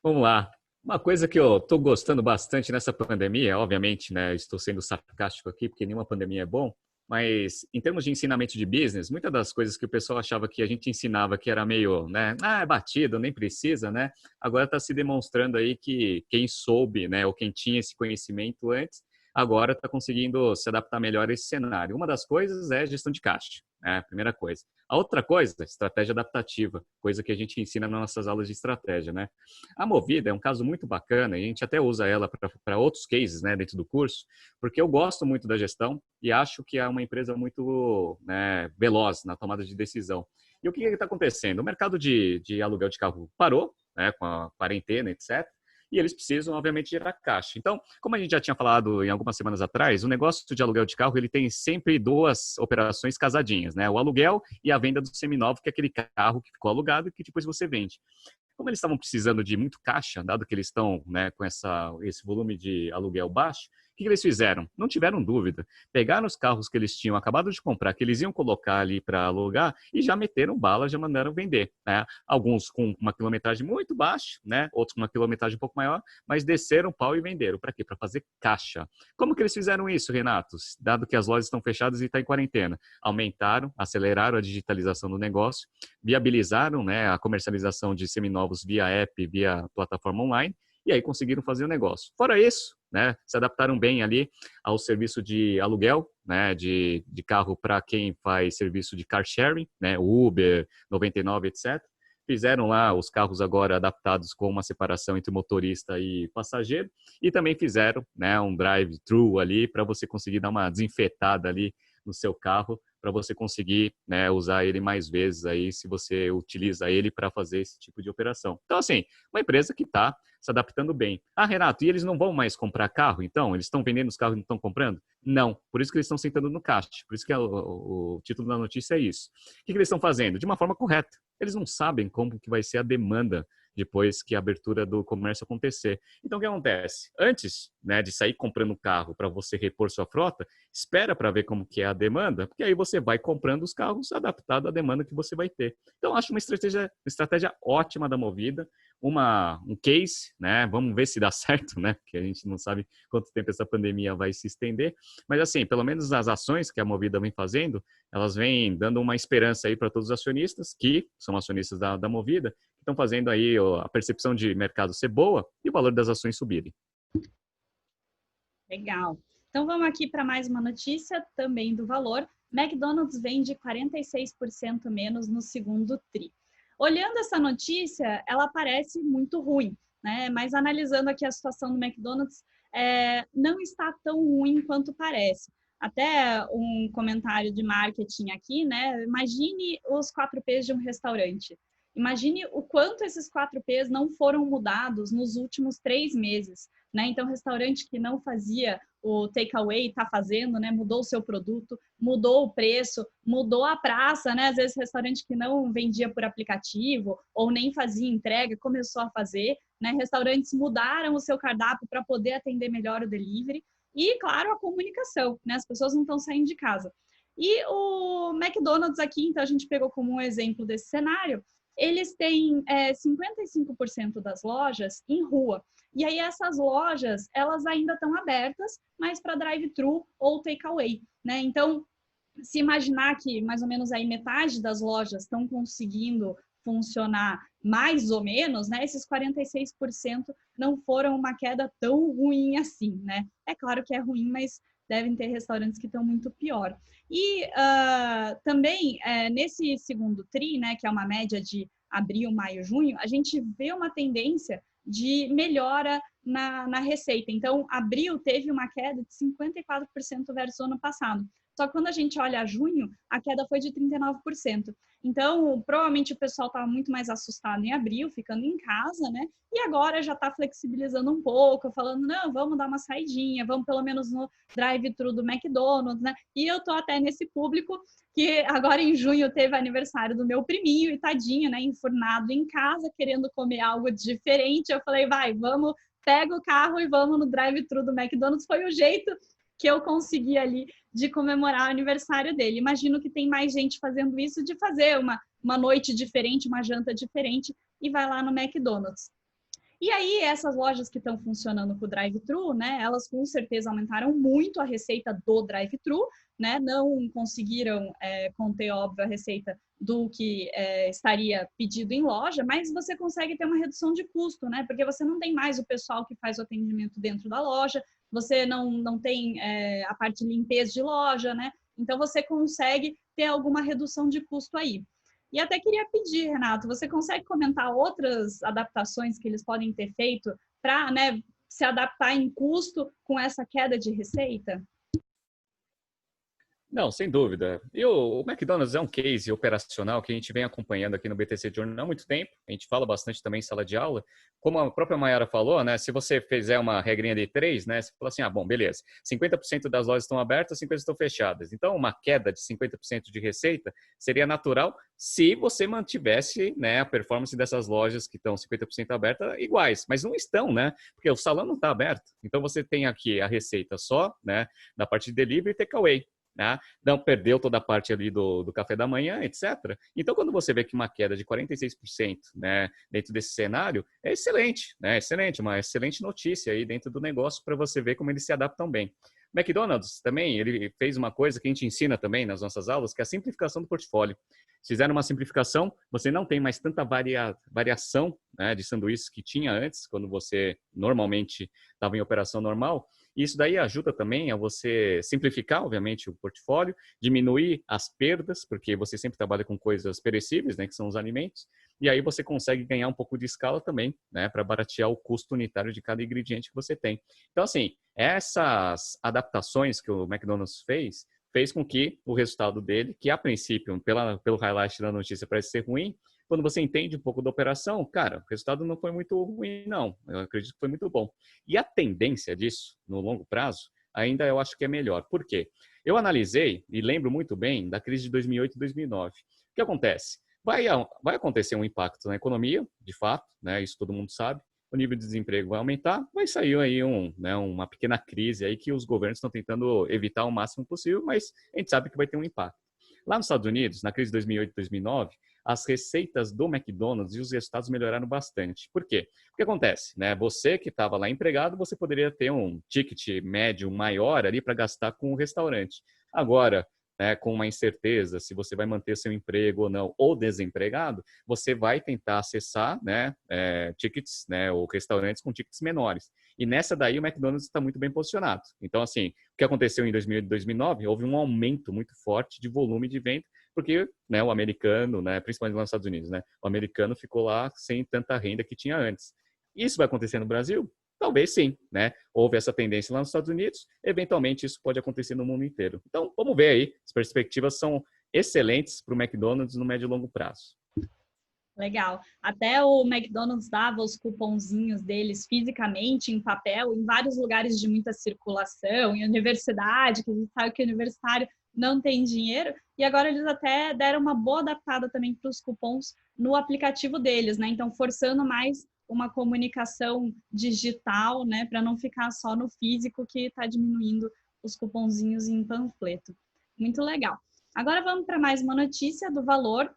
[SPEAKER 2] Vamos lá. Uma coisa que eu estou gostando bastante nessa pandemia, obviamente, né, estou sendo sarcástico aqui, porque nenhuma pandemia é bom, mas em termos de ensinamento de business, muitas das coisas que o pessoal achava que a gente ensinava que era meio, né, é batido, nem precisa, né, agora está se demonstrando aí que quem soube, né, ou quem tinha esse conhecimento antes, agora está conseguindo se adaptar melhor a esse cenário. Uma das coisas é gestão de caixa, né, a primeira coisa. A outra coisa, estratégia adaptativa, coisa que a gente ensina nas nossas aulas de estratégia, né. A Movida é um caso muito bacana e a gente até usa ela para outros cases, né, dentro do curso, porque eu gosto muito da gestão e acho que é uma empresa muito, né, veloz na tomada de decisão. E o que está acontecendo? O mercado de aluguel de carro parou, né, com a quarentena, etc. E eles precisam, obviamente, gerar caixa. Então, como a gente já tinha falado em algumas semanas atrás, o negócio de aluguel de carro ele tem sempre duas operações casadinhas, né? O aluguel e a venda do seminovo, que é aquele carro que ficou alugado e que depois você vende. Como eles estavam precisando de muito caixa, dado que eles estão, né, com esse volume de aluguel baixo, o que eles fizeram? Não tiveram dúvida. Pegaram os carros que eles tinham acabado de comprar, que eles iam colocar ali para alugar, e já meteram bala, já mandaram vender. Né? Alguns com uma quilometragem muito baixa, né? Outros com uma quilometragem um pouco maior, mas desceram o pau e venderam. Para quê? Para fazer caixa. Como que eles fizeram isso, Renato? Dado que as lojas estão fechadas e está em quarentena. Aumentaram, aceleraram a digitalização do negócio, viabilizaram, né, a comercialização de seminovos via app, via plataforma online, e aí conseguiram fazer o negócio. Fora isso, né, se adaptaram bem ali ao serviço de aluguel, né, de carro para quem faz serviço de car sharing, né, Uber, 99, etc. Fizeram lá os carros agora adaptados com uma separação entre motorista e passageiro e também fizeram, né, um drive-thru ali para você conseguir dar uma desinfetada ali no seu carro para você conseguir, né, usar ele mais vezes aí, se você utiliza ele para fazer esse tipo de operação. Então, assim, uma empresa que está se adaptando bem. Ah, Renato, e eles não vão mais comprar carro, então? Eles estão vendendo os carros e não estão comprando? Não. Por isso que eles estão sentando no caixa. Por isso que o título da notícia é isso. O que eles estão fazendo? De uma forma correta. Eles não sabem como que vai ser a demanda depois que a abertura do comércio acontecer. Então, o que acontece? Antes, né, de sair comprando um carro para você repor sua frota, espera para ver como que é a demanda, porque aí você vai comprando os carros adaptados à demanda que você vai ter. Então, acho uma estratégia ótima da Movida, um case, né? Vamos ver se dá certo, né? Porque a gente não sabe quanto tempo essa pandemia vai se estender. Mas, assim, pelo menos as ações que a Movida vem fazendo, elas vêm dando uma esperança aí para todos os acionistas, que são acionistas da Movida, que estão fazendo aí a percepção de mercado ser boa e o valor das ações subirem.
[SPEAKER 1] Legal. Então vamos aqui para mais uma notícia também do valor. McDonald's vende 46% menos no segundo tri. Olhando essa notícia, ela parece muito ruim, né? Mas analisando aqui a situação do McDonald's, não está tão ruim quanto parece. Até um comentário de marketing aqui, né? Imagine os 4Ps de um restaurante. Imagine o quanto esses 4Ps não foram mudados nos últimos 3 meses. Né? Então, restaurante que não fazia o takeaway está fazendo, né? Mudou o seu produto, mudou o preço, mudou a praça, né? Às vezes, restaurante que não vendia por aplicativo ou nem fazia entrega, começou a fazer, né? Restaurantes mudaram o seu cardápio para poder atender melhor o delivery. E, claro, a comunicação, né? As pessoas não estão saindo de casa. E o McDonald's aqui, então, a gente pegou como um exemplo desse cenário, eles têm 55% das lojas em rua. E aí essas lojas, elas ainda estão abertas, mas para drive-thru ou takeaway, né? Então, se imaginar que mais ou menos aí metade das lojas estão conseguindo funcionar mais ou menos, né? Esses 46% não foram uma queda tão ruim assim, né? É claro que é ruim, mas devem ter restaurantes que estão muito pior. E também, nesse segundo tri, né, que é uma média de abril, maio, junho, a gente vê uma tendência de melhora na receita. Então, abril teve uma queda de 54% versus o ano passado. Só que quando a gente olha junho, a queda foi de 39%. Então, provavelmente o pessoal estava muito mais assustado em abril, ficando em casa, né? E agora já está flexibilizando um pouco, falando, não, vamos dar uma saidinha, vamos pelo menos no drive-thru do McDonald's, né? E eu tô até nesse público que agora em junho teve aniversário do meu priminho e tadinho, né? Enfurnado em casa, querendo comer algo diferente. Eu falei, vai, vamos, pega o carro e vamos no drive-thru do McDonald's. Foi o jeito que eu consegui ali de comemorar o aniversário dele. Imagino que tem mais gente fazendo isso, de fazer uma noite diferente, uma janta diferente, e vai lá no McDonald's. E aí, essas lojas que estão funcionando com o drive-thru, né, elas com certeza aumentaram muito a receita do drive-thru, né, não conseguiram conter, óbvio, a receita do que estaria pedido em loja, mas você consegue ter uma redução de custo, né, porque você não tem mais o pessoal que faz o atendimento dentro da loja, você não tem a parte de limpeza de loja, né, então você consegue ter alguma redução de custo aí. E até queria pedir, Renato, você consegue comentar outras adaptações que eles podem ter feito para, né, se adaptar em custo com essa queda de receita?
[SPEAKER 2] Não, sem dúvida. E o McDonald's é um case operacional que a gente vem acompanhando aqui no BTC Journal há muito tempo. A gente fala bastante também em sala de aula. Como a própria Mayara falou, né? Se você fizer uma regrinha de 3, né? Você fala assim, bom, beleza. 50% das lojas estão abertas, 50% estão fechadas. Então, uma queda de 50% de receita seria natural se você mantivesse, né, a performance dessas lojas que estão 50% abertas iguais. Mas não estão, né? Porque o salão não está aberto. Então, você tem aqui a receita só, né? Da parte de delivery e takeaway. Né? Não perdeu toda a parte ali do café da manhã, etc. Então, quando você vê que uma queda de 46%, né, dentro desse cenário, é excelente, né? Excelente, uma excelente notícia aí dentro do negócio para você ver como eles se adaptam bem. O McDonald's também, ele fez uma coisa que a gente ensina também nas nossas aulas, que é a simplificação do portfólio. Se fizeram uma simplificação, você não tem mais tanta variação, né, de sanduíches que tinha antes, quando você normalmente estava em operação normal. E isso daí ajuda também a você simplificar, obviamente, o portfólio, diminuir as perdas, porque você sempre trabalha com coisas perecíveis, né, que são os alimentos, e aí você consegue ganhar um pouco de escala também, né, para baratear o custo unitário de cada ingrediente que você tem. Então, assim, essas adaptações que o McDonald's fez fez com que o resultado dele, que a princípio, pelo highlight da notícia, parece ser ruim, quando você entende um pouco da operação, cara, o resultado não foi muito ruim, não. Eu acredito que foi muito bom. E a tendência disso, no longo prazo, ainda eu acho que é melhor. Por quê? Eu analisei e lembro muito bem da crise de 2008 e 2009. O que acontece? Vai acontecer um impacto na economia, de fato, né? Isso todo mundo sabe. O nível de desemprego vai aumentar, vai sair aí uma pequena crise aí que os governos estão tentando evitar o máximo possível, mas a gente sabe que vai ter um impacto. Lá nos Estados Unidos, na crise de 2008 e 2009, as receitas do McDonald's e os resultados melhoraram bastante. Por quê? O que acontece? Né? Você que estava lá empregado, você poderia ter um ticket médio maior ali para gastar com o restaurante. Agora, né, com uma incerteza se você vai manter seu emprego ou não, ou desempregado, você vai tentar acessar, né, tickets, né, ou restaurantes com tickets menores. E nessa daí o McDonald's está muito bem posicionado. Então, assim, o que aconteceu em 2008 e 2009? Houve um aumento muito forte de volume de venda, porque, né, o americano, né, principalmente lá nos Estados Unidos, né, o americano ficou lá sem tanta renda que tinha antes. Isso vai acontecer no Brasil? Talvez sim, né? Houve essa tendência lá nos Estados Unidos, eventualmente isso pode acontecer no mundo inteiro. Então, vamos ver aí, as perspectivas são excelentes para o McDonald's no médio e longo prazo.
[SPEAKER 1] Legal. Até o McDonald's dava os cupomzinhos deles fisicamente, em papel, em vários lugares de muita circulação, em universidade, que a gente sabe que o universitário não tem dinheiro, e agora eles até deram uma boa adaptada também para os cupons no aplicativo deles, né? Então, forçando mais uma comunicação digital, né? Para não ficar só no físico, que está diminuindo os cuponzinhos em panfleto. Muito legal. Agora vamos para mais uma notícia do valor.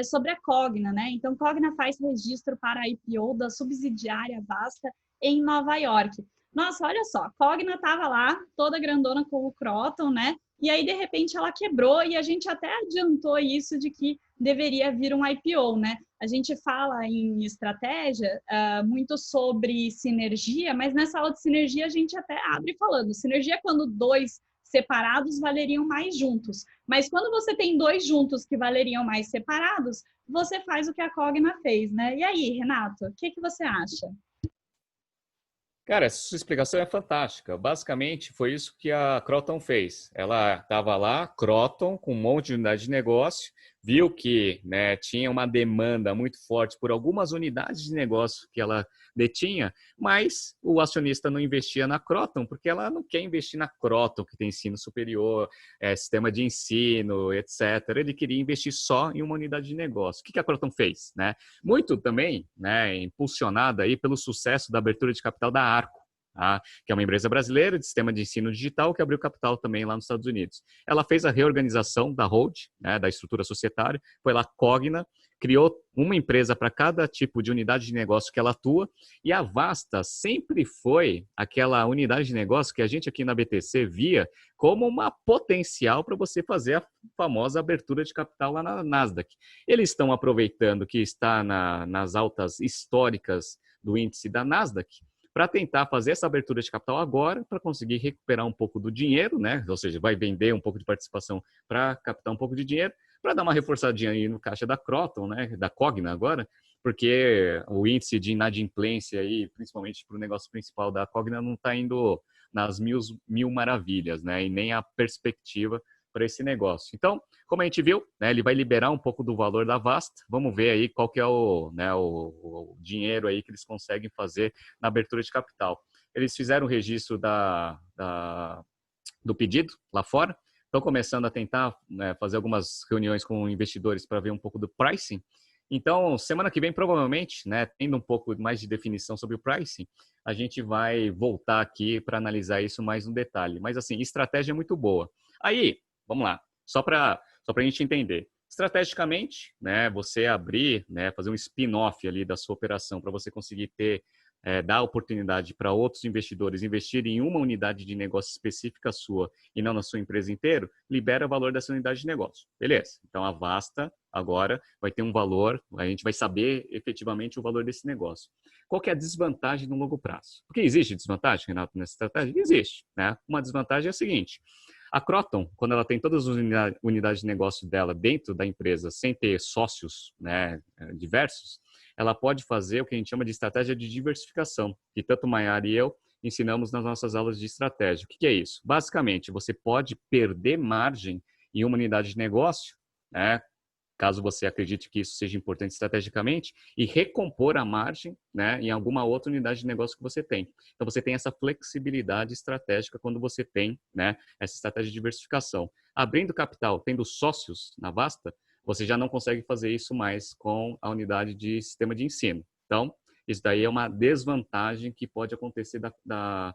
[SPEAKER 1] Sobre a Cogna, né? Então, Cogna faz registro para a IPO da subsidiária Vasta em Nova York. Nossa, olha só, Cogna estava lá, toda grandona com o Croton, né? E aí, de repente, ela quebrou e a gente até adiantou isso de que deveria vir um IPO, né? A gente fala em estratégia muito sobre sinergia, mas nessa aula de sinergia a gente até abre falando. Sinergia é quando dois separados valeriam mais juntos. Mas quando você tem dois juntos que valeriam mais separados, você faz o que a Cogna fez, né? E aí, Renato, o que você acha?
[SPEAKER 2] Cara, essa sua explicação é fantástica. Basicamente, foi isso que a Croton fez. Ela estava lá, Croton, com um monte de unidade de negócio, viu que, né, tinha uma demanda muito forte por algumas unidades de negócio que ela detinha, mas o acionista não investia na Croton, porque ela não quer investir na Croton, que tem ensino superior, sistema de ensino, etc. Ele queria investir só em uma unidade de negócio. O que a Croton fez? Né? Muito também, né, impulsionada aí pelo sucesso da abertura de capital da Arco, tá? Que é uma empresa brasileira de sistema de ensino digital que abriu capital também lá nos Estados Unidos. Ela fez a reorganização da hold, né, da estrutura societária, foi lá Cogna, criou uma empresa para cada tipo de unidade de negócio que ela atua, e a Vasta sempre foi aquela unidade de negócio que a gente aqui na BTC via como uma potencial para você fazer a famosa abertura de capital lá na Nasdaq. Eles estão aproveitando que está nas altas históricas do índice da Nasdaq para tentar fazer essa abertura de capital agora, para conseguir recuperar um pouco do dinheiro, né? Ou seja, vai vender um pouco de participação para captar um pouco de dinheiro, para dar uma reforçadinha aí no caixa da Croton, né? Da Cogna agora, porque o índice de inadimplência aí, principalmente para o negócio principal da Cogna, não está indo nas mil maravilhas, né? E nem a perspectiva para esse negócio. Então, como a gente viu, né, ele vai liberar um pouco do valor da Vasta. Vamos ver aí qual que é o dinheiro aí que eles conseguem fazer na abertura de capital. Eles fizeram o registro do pedido lá fora, estão começando a tentar, né, fazer algumas reuniões com investidores para ver um pouco do pricing. Então, semana que vem, provavelmente, né, tendo um pouco mais de definição sobre o pricing, a gente vai voltar aqui para analisar isso mais no detalhe. Mas, assim, estratégia é muito boa. Aí, vamos lá, só para a gente entender. Estrategicamente, né, você abrir, né, fazer um spin-off ali da sua operação para você conseguir dar oportunidade para outros investidores investirem em uma unidade de negócio específica sua e não na sua empresa inteira, libera o valor dessa unidade de negócio. Beleza. Então, a Vasta agora vai ter um valor, a gente vai saber efetivamente o valor desse negócio. Qual que é a desvantagem no longo prazo? Porque existe desvantagem, Renato, nessa estratégia? Existe. Né? Uma desvantagem é a seguinte: a Croton, quando ela tem todas as unidades de negócio dela dentro da empresa, sem ter sócios, né, diversos, ela pode fazer o que a gente chama de estratégia de diversificação, que tanto Maiara e eu ensinamos nas nossas aulas de estratégia. O que é isso? Basicamente, você pode perder margem em uma unidade de negócio, né? Caso você acredite que isso seja importante estrategicamente, e recompor a margem, né, em alguma outra unidade de negócio que você tem. Então, você tem essa flexibilidade estratégica quando você tem, né, essa estratégia de diversificação. Abrindo capital, tendo sócios na Vasta, você já não consegue fazer isso mais com a unidade de sistema de ensino. Então, isso daí é uma desvantagem que pode acontecer da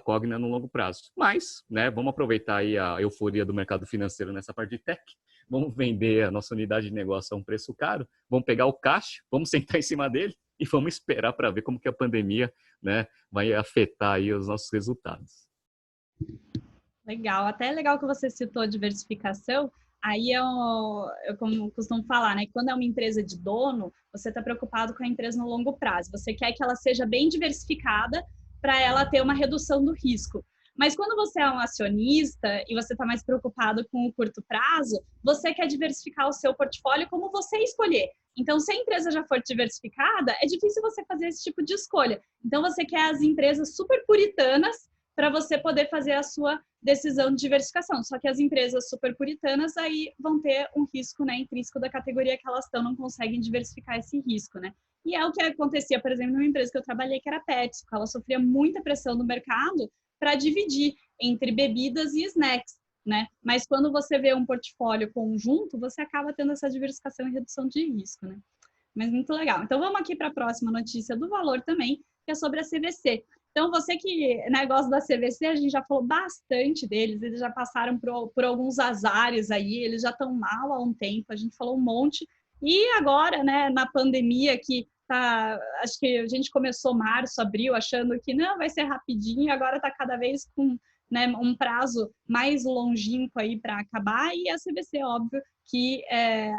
[SPEAKER 2] Cogna no longo prazo. Mas, né, vamos aproveitar aí a euforia do mercado financeiro nessa parte de tech, vamos vender a nossa unidade de negócio a um preço caro, vamos pegar o caixa, vamos sentar em cima dele e vamos esperar para ver como que a pandemia, né, vai afetar aí os nossos resultados.
[SPEAKER 1] Legal, até é legal que você citou a diversificação. Aí eu como costumo falar, né? Quando é uma empresa de dono, você está preocupado com a empresa no longo prazo. Você quer que ela seja bem diversificada para ela ter uma redução do risco. Mas quando você é um acionista e você está mais preocupado com o curto prazo, você quer diversificar o seu portfólio como você escolher. Então, se a empresa já for diversificada, é difícil você fazer esse tipo de escolha. Então, você quer as empresas super puritanas para você poder fazer a sua decisão de diversificação. Só que as empresas super puritanas aí vão ter um risco, né, intrínseco da categoria que elas estão, não conseguem diversificar esse risco, né? E é o que acontecia, por exemplo, numa empresa que eu trabalhei, que era a PepsiCo. Ela sofria muita pressão do mercado para dividir entre bebidas e snacks, né? Mas quando você vê um portfólio conjunto, você acaba tendo essa diversificação e redução de risco, né? Mas muito legal. Então vamos aqui para a próxima notícia do valor também, que é sobre a CVC. Então, você que, né, gosta da CVC, a gente já falou bastante deles, eles já passaram por alguns azares aí, eles já estão mal há um tempo, a gente falou um monte. E agora, né, na pandemia, que tá, acho que a gente começou março, abril, achando que não, vai ser rapidinho, agora está cada vez com, né, um prazo mais longínquo aí para acabar, e a CVC, óbvio, que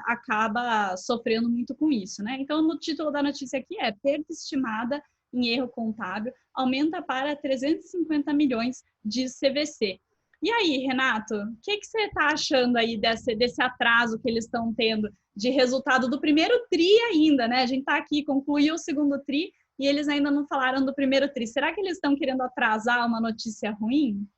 [SPEAKER 1] acaba sofrendo muito com isso, né? Então, no título da notícia aqui é perda estimada em erro contábil, aumenta para 350 milhões de CVC. E aí, Renato, o que você está achando aí desse atraso que eles estão tendo de resultado do primeiro TRI ainda, né? A gente está aqui, concluiu o segundo TRI e eles ainda não falaram do primeiro TRI. Será que eles estão querendo atrasar uma notícia ruim?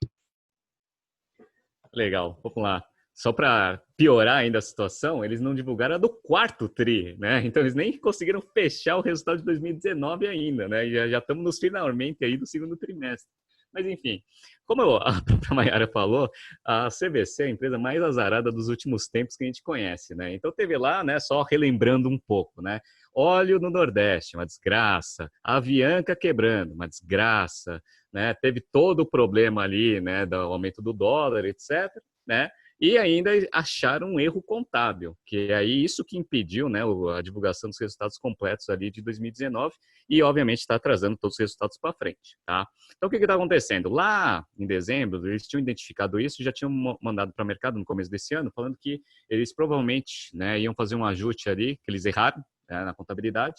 [SPEAKER 2] Legal, vamos lá. Só para piorar ainda a situação, eles não divulgaram a do quarto TRI, né? Então eles nem conseguiram fechar o resultado de 2019 ainda, né? Já estamos nos finalmente aí do segundo trimestre. Mas enfim, como a própria Mayara falou, a CVC é a empresa mais azarada dos últimos tempos que a gente conhece, né? Então teve lá, né, só relembrando um pouco, né? Óleo no Nordeste, uma desgraça. A Avianca quebrando, uma desgraça, né? Teve todo o problema ali, né, do aumento do dólar, etc, né? E ainda acharam um erro contábil, que é aí isso que impediu, né, a divulgação dos resultados completos ali de 2019 e, obviamente, está atrasando todos os resultados para frente, tá? Então, o que está acontecendo? Lá em dezembro, eles tinham identificado isso e já tinham mandado para o mercado no começo desse ano, falando que eles provavelmente, né, iam fazer um ajuste ali, que eles erraram, né, na contabilidade,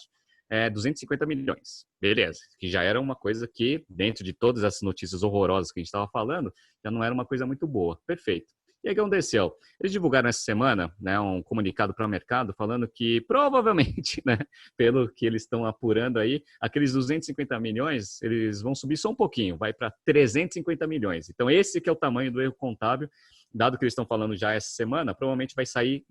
[SPEAKER 2] 250 milhões. Beleza, que já era uma coisa que, dentro de todas essas notícias horrorosas que a gente estava falando, já não era uma coisa muito boa. Perfeito. E aí o que aconteceu? Eles divulgaram essa semana, né, um comunicado para o mercado falando que provavelmente, né, pelo que eles estão apurando aí, aqueles 250 milhões, eles vão subir só um pouquinho, vai para 350 milhões. Então esse que é o tamanho do erro contábil, dado que eles estão falando já essa semana, provavelmente vai sair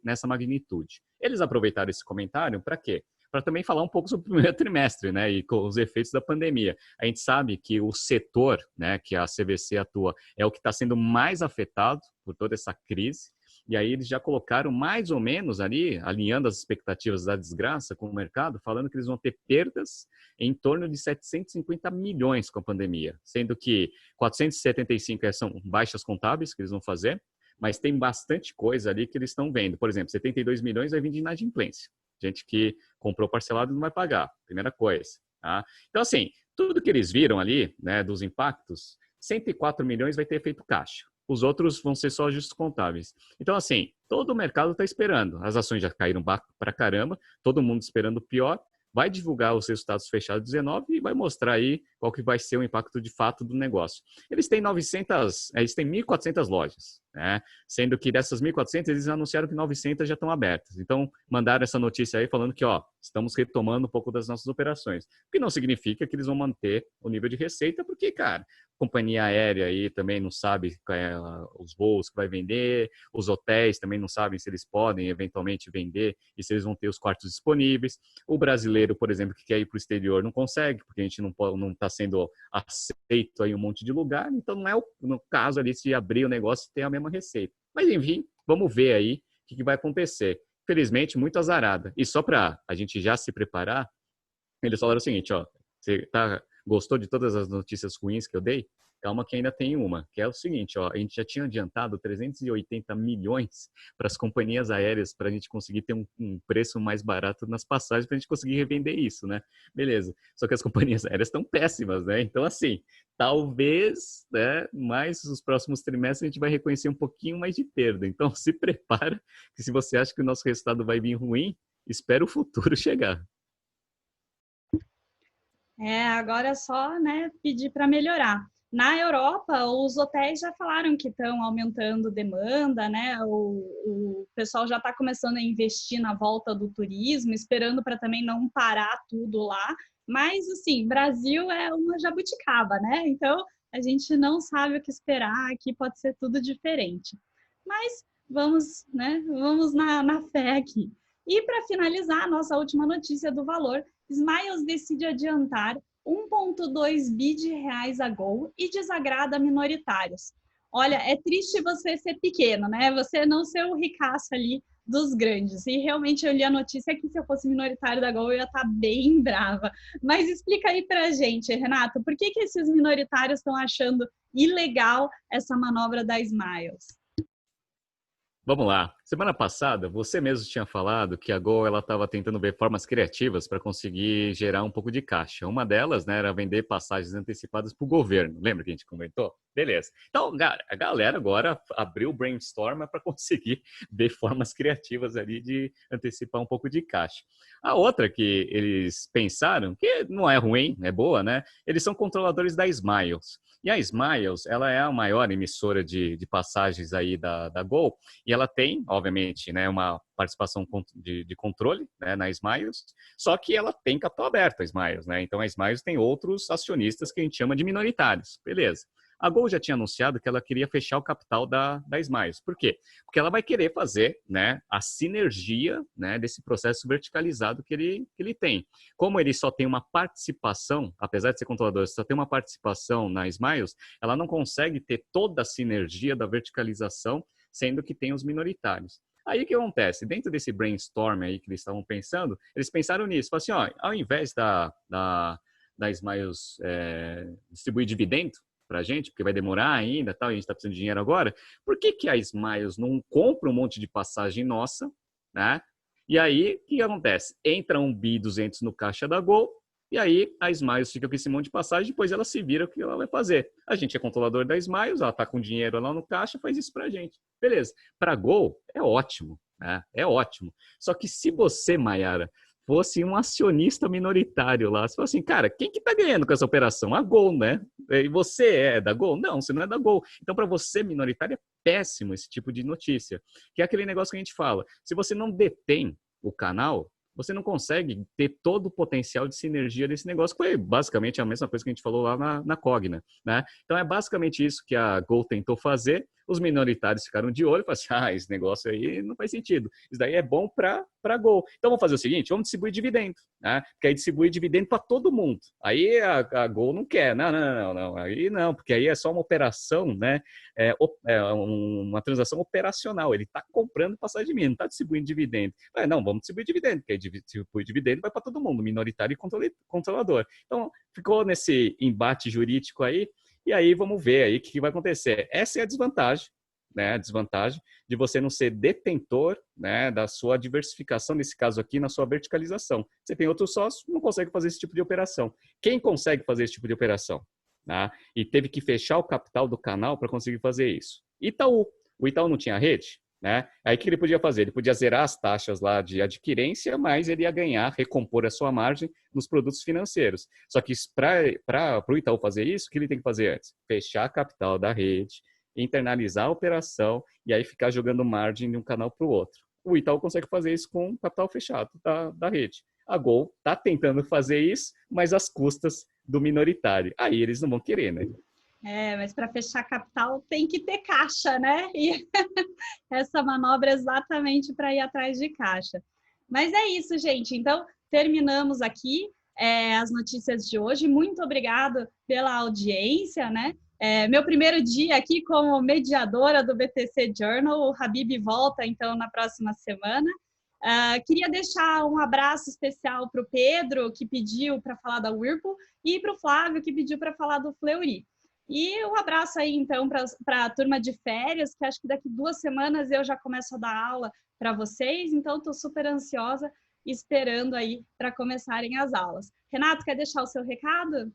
[SPEAKER 2] nessa magnitude. Eles aproveitaram esse comentário para quê? Para também falar um pouco sobre o primeiro trimestre, né, e com os efeitos da pandemia. A gente sabe que o setor, né, que a CVC atua, é o que está sendo mais afetado por toda essa crise, e aí eles já colocaram mais ou menos ali, alinhando as expectativas da desgraça com o mercado, falando que eles vão ter perdas em torno de 750 milhões com a pandemia, sendo que 475 são baixas contábeis que eles vão fazer, mas tem bastante coisa ali que eles estão vendo. Por exemplo, 72 milhões vai vir de inadimplência. Gente que comprou parcelado não vai pagar, primeira coisa. Tá? Então, assim, tudo que eles viram ali, né, dos impactos, 104 milhões vai ter efeito caixa. Os outros vão ser só ajustes contábeis. Então, assim, todo o mercado está esperando. As ações já caíram para caramba, todo mundo esperando o pior, vai divulgar os resultados fechados de 19 e vai mostrar aí qual que vai ser o impacto de fato do negócio. Eles têm 1.400 lojas, né? Sendo que dessas 1.400 eles anunciaram que 900 já estão abertas. Então, mandaram essa notícia aí falando que, ó, estamos retomando um pouco das nossas operações. O que não significa que eles vão manter o nível de receita, porque, cara, companhia aérea aí também não sabe os voos que vai vender, os hotéis também não sabem se eles podem eventualmente vender e se eles vão ter os quartos disponíveis. O brasileiro, por exemplo, que quer ir para o exterior não consegue, porque a gente não está sendo aceito em um monte de lugar, então não é no caso ali se abrir o negócio e ter a mesma receita. Mas enfim, vamos ver aí o que vai acontecer. Felizmente, muito azarada. E só para a gente já se preparar, eles falaram o seguinte, ó, você gostou de todas as notícias ruins que eu dei? Calma que ainda tem uma, que é o seguinte, ó, a gente já tinha adiantado 380 milhões para as companhias aéreas para a gente conseguir ter um preço mais barato nas passagens para a gente conseguir revender isso, né? Beleza. Só que as companhias aéreas estão péssimas, né? Então, assim, talvez, né, mais os próximos trimestres a gente vai reconhecer um pouquinho mais de perda. Então, se prepara que se você acha que o nosso resultado vai vir ruim, espera o futuro chegar.
[SPEAKER 1] Agora é só, né, pedir para melhorar. Na Europa, os hotéis já falaram que estão aumentando demanda, né? O pessoal já está começando a investir na volta do turismo, esperando para também não parar tudo lá. Mas, assim, Brasil é uma jabuticaba, né? Então, a gente não sabe o que esperar, aqui pode ser tudo diferente. Mas vamos, né? Vamos na fé aqui. E para finalizar, a nossa última notícia do valor, Smiles decide adiantar 1,2 bi de reais a Gol e desagrada minoritários. Olha, é triste você ser pequeno, né? Você não ser o ricaço ali dos grandes. E realmente eu li a notícia que se eu fosse minoritário da Gol eu ia estar bem brava. Mas explica aí pra gente, Renato, por que esses minoritários estão achando ilegal essa manobra da Smiles?
[SPEAKER 2] Vamos lá. Semana passada, você mesmo tinha falado que a Gol ela estava tentando ver formas criativas para conseguir gerar um pouco de caixa. Uma delas, né, era vender passagens antecipadas para o governo. Lembra que a gente comentou? Beleza. Então, a galera agora abriu o brainstorm para conseguir ver formas criativas ali de antecipar um pouco de caixa. A outra que eles pensaram, que não é ruim, é boa, né? Eles são controladores da Smiles. E a Smiles, ela é a maior emissora de passagens aí da Gol, e ela tem, obviamente, né, uma participação de controle, né, na Smiles, só que ela tem capital aberto, a Smiles, né? Então a Smiles tem outros acionistas que a gente chama de minoritários, beleza. A Gol já tinha anunciado que ela queria fechar o capital da Smiles. Por quê? Porque ela vai querer fazer, né, a sinergia, né, desse processo verticalizado que ele tem. Como ele só tem uma participação, apesar de ser controlador, só tem uma participação na Smiles, ela não consegue ter toda a sinergia da verticalização, sendo que tem os minoritários. Aí o que acontece? Dentro desse brainstorm aí que eles estavam pensando, eles pensaram nisso. Falaram assim, ó, ao invés da Smiles distribuir dividendo para a gente, porque vai demorar ainda, tal, e a gente está precisando de dinheiro agora, por que a Smiles não compra um monte de passagem nossa, né? E aí, o que acontece? Entra 1.2 bi no caixa da Gol, e aí a Smiles fica com esse monte de passagem, depois ela se vira o que ela vai fazer. A gente é controlador da Smiles, ela está com dinheiro lá no caixa, faz isso para a gente. Beleza. Para a Gol, é ótimo, né? É ótimo. Só que se você, Mayara, fosse um acionista minoritário lá, você fala assim, cara, quem que tá ganhando com essa operação? A Gol, né? E você é da Gol? Não, você não é da Gol. Então, para você, minoritário, é péssimo esse tipo de notícia. Que é aquele negócio que a gente fala. Se você não detém o canal, você não consegue ter todo o potencial de sinergia desse negócio, que foi basicamente a mesma coisa que a gente falou lá na Cogna, né? Então, é basicamente isso que a Gol tentou fazer. Os minoritários ficaram de olho e falaram assim, esse negócio aí não faz sentido. Isso daí é bom para Gol. Então, vamos fazer o seguinte, vamos distribuir dividendo, né? Porque aí distribui dividendo para todo mundo. Aí a Gol não quer. Não. Aí não, porque aí é só uma operação, né? Uma transação operacional. Ele está comprando passagem de mim, não está distribuindo dividendo. Não, vamos distribuir dividendo, porque aí distribui dividendo vai para todo mundo, minoritário e controlador. Então, ficou nesse embate jurídico aí. E aí vamos ver aí o que vai acontecer. Essa é a desvantagem, né? A desvantagem de você não ser detentor, né, da sua diversificação, nesse caso aqui, na sua verticalização. Você tem outros sócios, não consegue fazer esse tipo de operação. Quem consegue fazer esse tipo de operação? Né? E teve que fechar o capital do canal para conseguir fazer isso. Itaú. O Itaú não tinha rede? né? Aí o que ele podia fazer? Ele podia zerar as taxas lá de adquirência, mas ele ia ganhar, recompor a sua margem nos produtos financeiros. Só que para o Itaú fazer isso, o que ele tem que fazer antes? Fechar a capital da rede, internalizar a operação e aí ficar jogando margem de um canal para o outro. O Itaú consegue fazer isso com capital fechado da rede. A Gol está tentando fazer isso, mas às custas do minoritário. Aí eles não vão querer, né?
[SPEAKER 1] Mas para fechar capital tem que ter caixa, né? E essa manobra é exatamente para ir atrás de caixa. Mas é isso, gente. Então, terminamos aqui as notícias de hoje. Muito obrigado pela audiência, né? Meu primeiro dia aqui como mediadora do BTC Journal. O Habib volta, então, na próxima semana. Queria deixar um abraço especial para o Pedro, que pediu para falar da Whirlpool, e para o Flávio, que pediu para falar do Fleury. E um abraço aí, então, para a turma de férias, que acho que daqui 2 semanas eu já começo a dar aula para vocês, então estou super ansiosa, esperando aí para começarem as aulas. Renato, quer deixar o seu recado?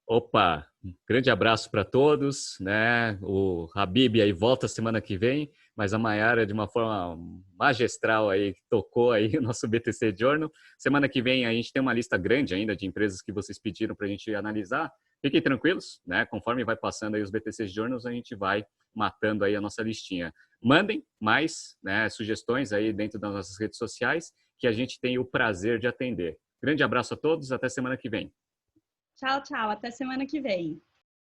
[SPEAKER 2] Opa, um grande abraço para todos, né? O Habib aí volta semana que vem, mas a Mayara de uma forma magistral aí tocou aí o nosso BTC Journal. Semana que vem a gente tem uma lista grande ainda de empresas que vocês pediram para a gente analisar. Fiquem tranquilos, né? Conforme vai passando aí os BTC Journals, a gente vai matando aí a nossa listinha. Mandem mais, né, sugestões aí dentro das nossas redes sociais, que a gente tem o prazer de atender. Grande abraço a todos, até semana que vem.
[SPEAKER 1] Tchau, tchau. Até semana que vem.